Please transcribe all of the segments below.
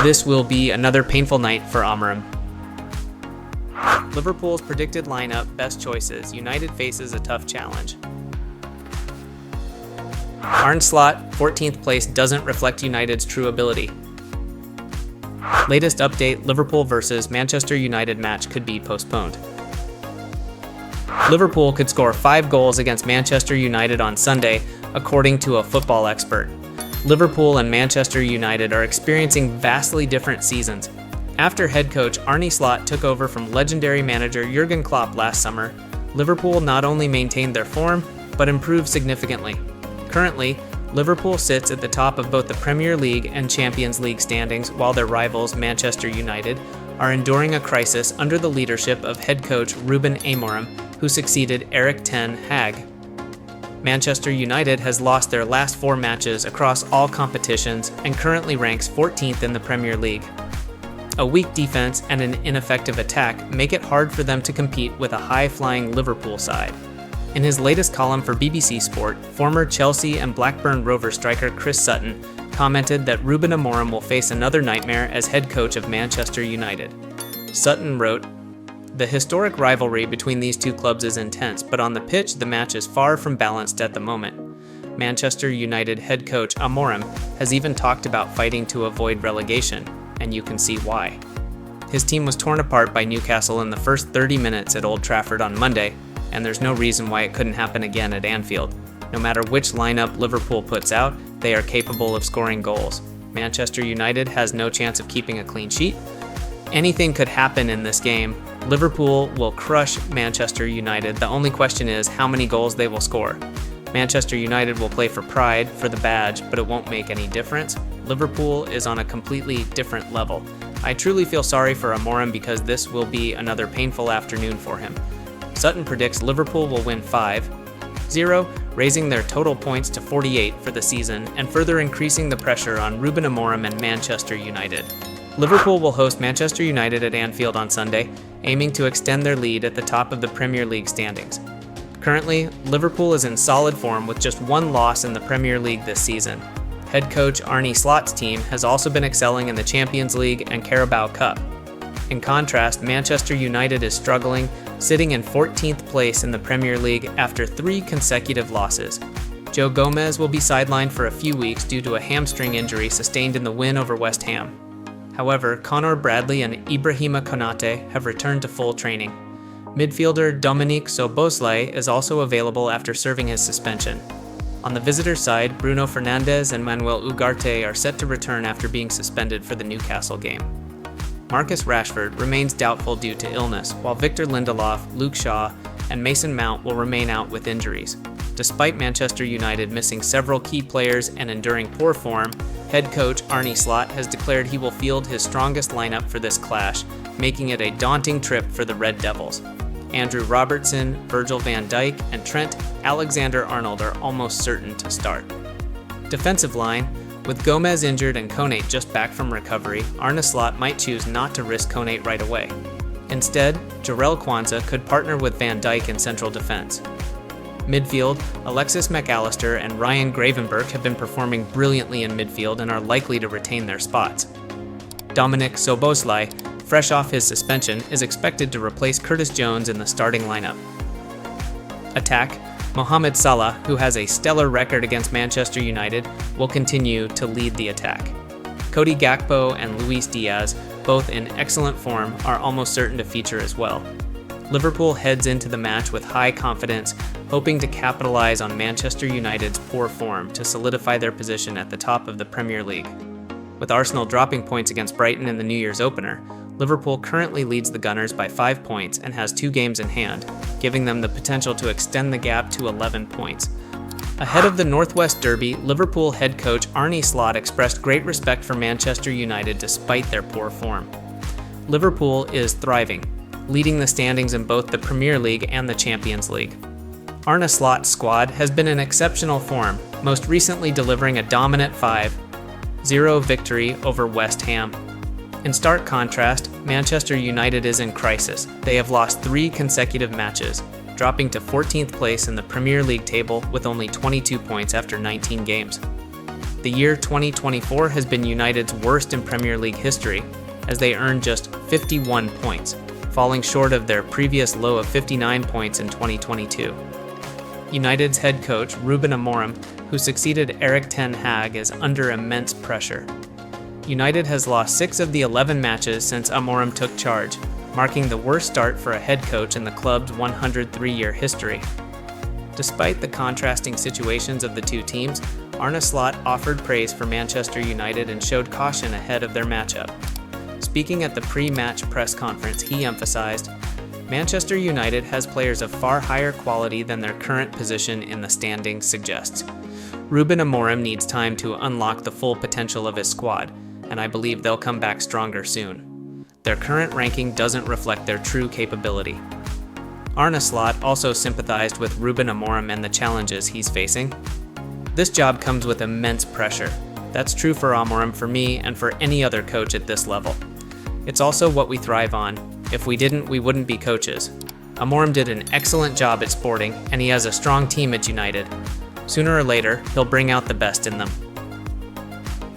This will be another painful night for Amorim. Liverpool's predicted lineup, best choices. United faces a tough challenge. Arne slot, 14th place, doesn't reflect United's true ability. Latest update, Liverpool versus Manchester United match could be postponed. Liverpool could score 5 goals against Manchester United on Sunday, according to a football expert. Liverpool and Manchester United are experiencing vastly different seasons. After head coach Arne Slot took over from legendary manager Jurgen Klopp last summer, Liverpool not only maintained their form, but improved significantly. Currently, Liverpool sits at the top of both the Premier League and Champions League standings, while their rivals, Manchester United, are enduring a crisis under the leadership of head coach Ruben Amorim, who succeeded Erik ten Hag. Manchester United has lost their last 4 matches across all competitions and currently ranks 14th in the Premier League. A weak defense and an ineffective attack make it hard for them to compete with a high-flying Liverpool side. In his latest column for BBC Sport, former Chelsea and Blackburn Rovers striker Chris Sutton commented that Ruben Amorim will face another nightmare as head coach of Manchester United. Sutton wrote, "The historic rivalry between these two clubs is intense, but on the pitch the match is far from balanced at the moment. Manchester United head coach Amorim has even talked about fighting to avoid relegation, and you can see why. His team was torn apart by Newcastle in the first 30 minutes at Old Trafford on Monday, and there's no reason why it couldn't happen again at Anfield. No matter which lineup Liverpool puts out, they are capable of scoring goals. Manchester United has no chance of keeping a clean sheet. Anything could happen in this game. Liverpool will crush Manchester United. The only question is how many goals they will score. Manchester United will play for pride, for the badge, but it won't make any difference. Liverpool is on a completely different level. I truly feel sorry for Amorim because this will be another painful afternoon for him." Sutton predicts Liverpool will win 5-0, raising their total points to 48 for the season and further increasing the pressure on Ruben Amorim and Manchester United. Liverpool will host Manchester United at Anfield on Sunday, aiming to extend their lead at the top of the Premier League standings. Currently, Liverpool is in solid form with just 1 loss in the Premier League this season. Head coach Arne Slot's team has also been excelling in the Champions League and Carabao Cup. In contrast, Manchester United is struggling, sitting in 14th place in the Premier League after 3 consecutive losses. Joe Gomez will be sidelined for a few weeks due to a hamstring injury sustained in the win over West Ham. However, Conor Bradley and Ibrahima Konate have returned to full training. Midfielder Dominique Szoboszlai is also available after serving his suspension. On the visitor side, Bruno Fernandes and Manuel Ugarte are set to return after being suspended for the Newcastle game. Marcus Rashford remains doubtful due to illness, while Victor Lindelof, Luke Shaw, and Mason Mount will remain out with injuries. Despite Manchester United missing several key players and enduring poor form, head coach Arne Slot has declared he will field his strongest lineup for this clash, making it a daunting trip for the Red Devils. Andrew Robertson, Virgil van Dijk, and Trent Alexander-Arnold are almost certain to start. Defensive line, with Gomez injured and Konate just back from recovery, Arne Slot might choose not to risk Konate right away. Instead, Jarell Quansah could partner with Van Dijk in central defense. Midfield, Alexis McAllister and Ryan Gravenberch have been performing brilliantly in midfield and are likely to retain their spots. Dominic Szoboszlai, fresh off his suspension, is expected to replace Curtis Jones in the starting lineup. Attack, Mohamed Salah, who has a stellar record against Manchester United, will continue to lead the attack. Cody Gakpo and Luis Diaz, both in excellent form, are almost certain to feature as well. Liverpool heads into the match with high confidence, hoping to capitalize on Manchester United's poor form to solidify their position at the top of the Premier League. With Arsenal dropping points against Brighton in the New Year's opener, Liverpool currently leads the Gunners by 5 points and has 2 games in hand, giving them the potential to extend the gap to 11 points. Ahead of the Northwest Derby, Liverpool head coach Arne Slot expressed great respect for Manchester United despite their poor form. Liverpool is thriving, leading the standings in both the Premier League and the Champions League. Arne Slot's squad has been in exceptional form, most recently delivering a dominant 5-0 victory over West Ham. In stark contrast, Manchester United is in crisis. They have lost 3 consecutive matches, dropping to 14th place in the Premier League table with only 22 points after 19 games. The year 2024 has been United's worst in Premier League history, as they earned just 51 points, falling short of their previous low of 59 points in 2022. United's head coach, Ruben Amorim, who succeeded Erik ten Hag, is under immense pressure. United has lost 6 of the 11 matches since Amorim took charge, marking the worst start for a head coach in the club's 103-year history. Despite the contrasting situations of the two teams, Arne offered praise for Manchester United and showed caution ahead of their matchup. Speaking at the pre-match press conference, he emphasized, "Manchester United has players of far higher quality than their current position in the standings suggests. Ruben Amorim needs time to unlock the full potential of his squad, and I believe they'll come back stronger soon. Their current ranking doesn't reflect their true capability." Arne also sympathized with Ruben Amorim and the challenges he's facing. "This job comes with immense pressure. That's true for Amorim, for me, and for any other coach at this level. It's also what we thrive on. If we didn't, we wouldn't be coaches. Amorim did an excellent job at Sporting, and he has a strong team at United. Sooner or later, he'll bring out the best in them."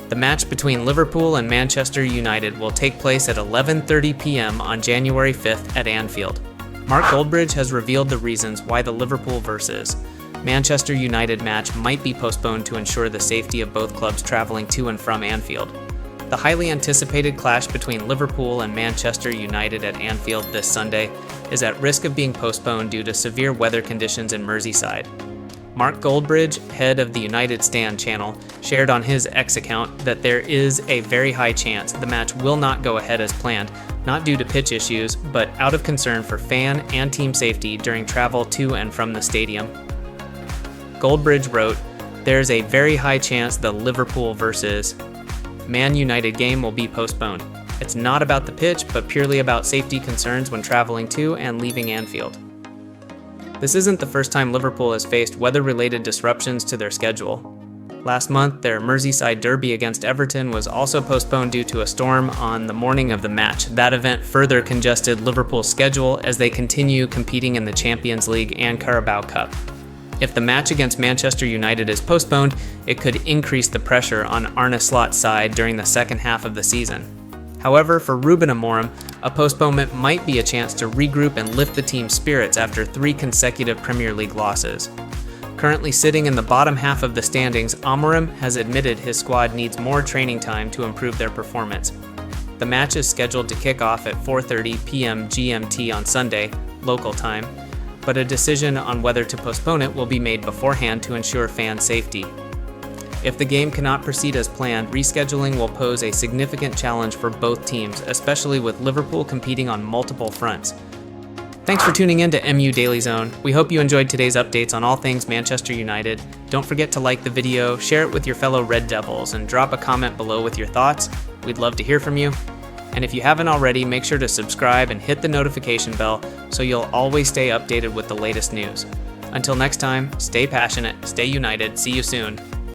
The match between Liverpool and Manchester United will take place at 11:30 p.m. on January 5th at Anfield. Mark Goldbridge has revealed the reasons why the Liverpool versus Manchester United match might be postponed to ensure the safety of both clubs traveling to and from Anfield. The highly anticipated clash between Liverpool and Manchester United at Anfield this Sunday is at risk of being postponed due to severe weather conditions in Merseyside. Mark Goldbridge, head of the United Stand channel, shared on his X account that there is a very high chance the match will not go ahead as planned, not due to pitch issues, but out of concern for fan and team safety during travel to and from the stadium. Goldbridge wrote, "There's a very high chance the Liverpool versus Man United game will be postponed. It's not about the pitch, but purely about safety concerns when traveling to and leaving Anfield." This isn't the first time Liverpool has faced weather-related disruptions to their schedule. Last month, their Merseyside derby against Everton was also postponed due to a storm on the morning of the match. That event further congested Liverpool's schedule as they continue competing in the Champions League and Carabao Cup. If the match against Manchester United is postponed, it could increase the pressure on Arne Slot's side during the second half of the season. However, for Ruben Amorim, a postponement might be a chance to regroup and lift the team's spirits after 3 consecutive Premier League losses. Currently sitting in the bottom half of the standings, Amorim has admitted his squad needs more training time to improve their performance. The match is scheduled to kick off at 4:30 p.m. GMT on Sunday, local time, but a decision on whether to postpone it will be made beforehand to ensure fan safety. If the game cannot proceed as planned, rescheduling will pose a significant challenge for both teams, especially with Liverpool competing on multiple fronts. Thanks for tuning in to MU Daily Zone. We hope you enjoyed today's updates on all things Manchester United. Don't forget to like the video, share it with your fellow Red Devils, and drop a comment below with your thoughts. We'd love to hear from you. And if you haven't already, make sure to subscribe and hit the notification bell so you'll always stay updated with the latest news. Until next time, stay passionate, stay united, see you soon.